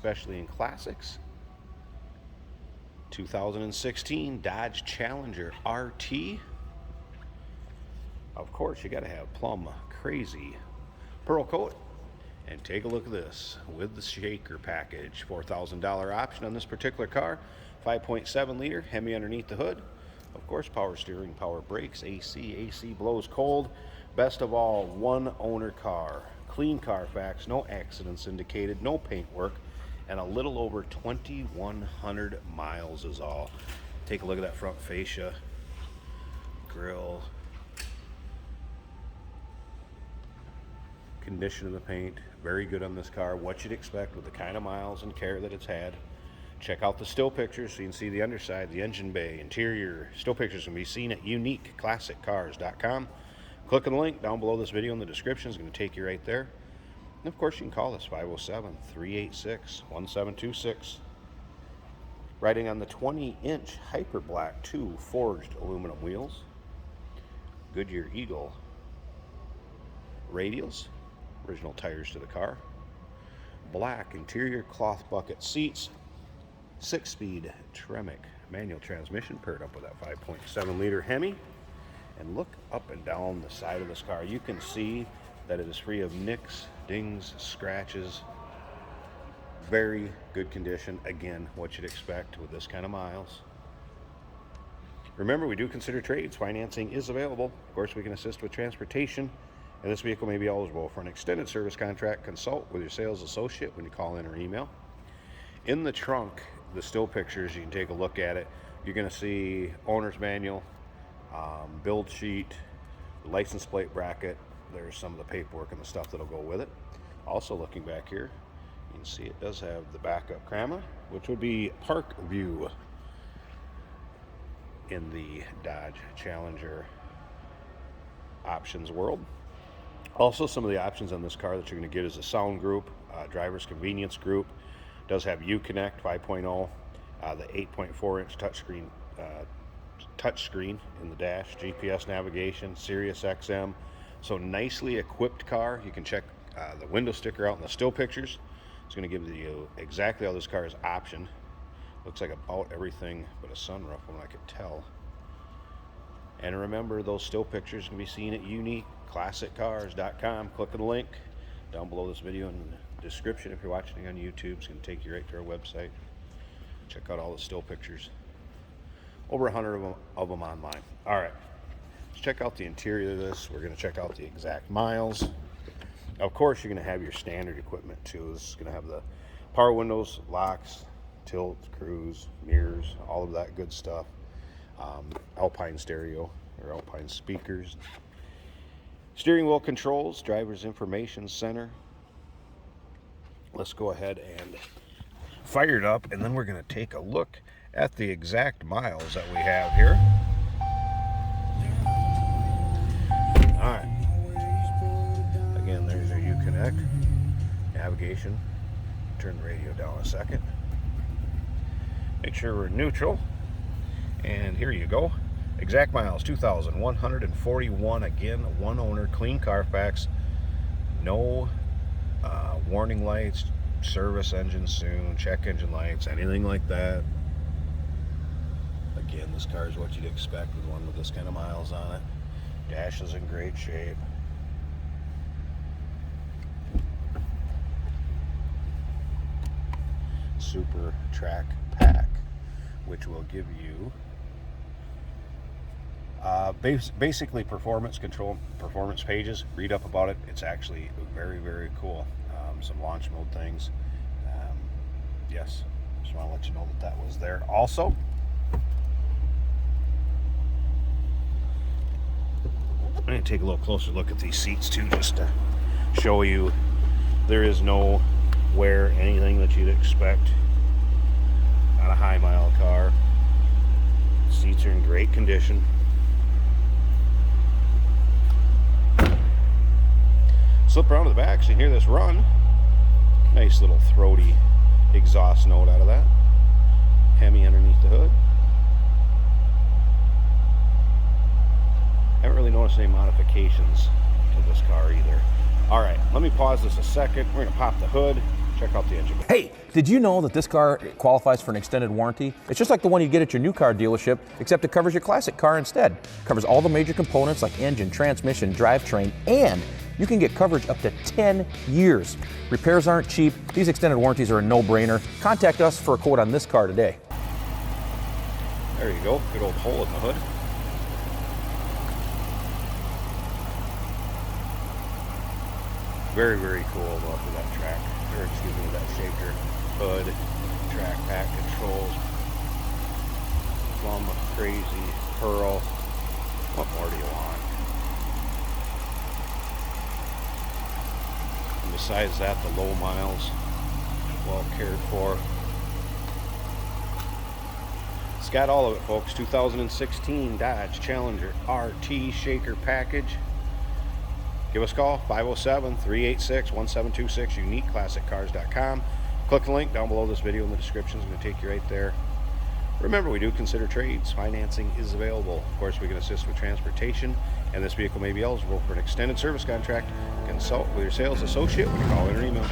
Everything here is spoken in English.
especially in classics. 2016 Dodge Challenger RT. Of course, you got to have plum crazy pearl coat. And take a look at this with the shaker package. $4,000 option on this particular car. 5.7 liter, Hemi underneath the hood. Of course, power steering, power brakes, AC blows cold. Best of all, one owner car. Clean Carfax, no accidents indicated, no paint work, and a little over 2,100 miles is all. Take a look at that front fascia, grill, condition of the paint, very good on this car. What you'd expect with the kind of miles and care that it's had. Check out the still pictures so you can see the underside, the engine bay, interior. Still pictures can be seen at uniqueclassiccars.com. Click on the link down below this video in the description. It's going to take you right there. And of course, you can call us 507-386-1726. Riding on the 20-inch Hyper Black 2 forged aluminum wheels. Goodyear Eagle radials. Original tires to the car. Black interior cloth bucket seats. 6-speed Tremec manual transmission paired up with that 5.7 liter Hemi. And look up and down the side of this car. You can see that it is free of nicks, dings, scratches. Very good condition. Again, what you'd expect with this kind of miles. Remember, we do consider trades. Financing is available. Of course, we can assist with transportation. And this vehicle may be eligible for an extended service contract. Consult with your sales associate when you call in or email. In the trunk, the still pictures, you can take a look at it. You're going to see owner's manual, build sheet, license plate bracket. There's some of the paperwork and the stuff that'll go with it. Also, looking back here, you can see it does have the backup camera, which would be park view in the Dodge Challenger options world. Also, some of the options on this car that you're going to get is a sound group, driver's convenience group. Does have Uconnect 5.0, the 8.4-inch touchscreen in the dash, GPS navigation, Sirius XM. So nicely equipped car. You can check the window sticker out in the still pictures. It's going to give you exactly how this car is optioned. Looks like about everything but a sunroof, when I could tell. And remember, those still pictures can be seen at uniqueclassiccars.com. Click on the link down below this video in the description. If you're watching on YouTube, it's going to take you right to our website. Check out all the still pictures. Over 100 of them online. All right, let's check out the interior of this. We're going to check out the exact miles. Of course, you're going to have your standard equipment too. This is going to have the power windows, locks, tilt, cruise, mirrors, all of that good stuff. Alpine stereo or Alpine speakers. Steering wheel controls, driver's information center. Let's go ahead and fire it up, and then we're going to take a look at the exact miles that we have here. All right. Again, there's your Uconnect navigation. Turn the radio down a second. Make sure we're neutral. And here you go. Exact miles, 2,141. Again, one owner, clean Carfax. No warning lights, service engine soon, check engine lights, anything like that. Again, this car is what you'd expect with one with this kind of miles on it. Dash is in great shape. Super Track Pack, which will give you basically performance control, performance pages. Read up about it. It's actually very, very cool. Some launch mode things. Yes, just want to let you know that was there. Also, I'm going to take a little closer look at these seats too, just to show you there is no wear, anything that you'd expect on a high mile car. Seats are in great condition. Slip around to the back so you can hear this run. Nice little throaty exhaust note out of that. Hemi underneath the hood. Haven't really noticed any modifications to this car either. All right, let me pause this a second. We're going to pop the hood, Check out the engine. Hey, did you know that this car qualifies for an extended warranty? It's just like the one you get at your new car dealership, except it covers your classic car instead. Covers all the major components like engine, transmission, drivetrain, and you can get coverage up to 10 years. Repairs aren't cheap. These extended warranties are a no-brainer. Contact us for a quote on this car today. There you go, good old hole in the hood. Very, very cool look at that track, or excuse me, that shaker hood, track pack controls, plum, crazy, pearl. What more do you want? And besides that, the low miles, well cared for. It's got all of it, folks. 2016 Dodge Challenger RT shaker package. Give us a call, 507-386-1726, uniqueclassiccars.com. Click the link down below this video in the description. It's going to take you right there. Remember, we do consider trades. Financing is available. Of course, we can assist with transportation, and this vehicle may be eligible for an extended service contract. Consult with your sales associate when you call in or email.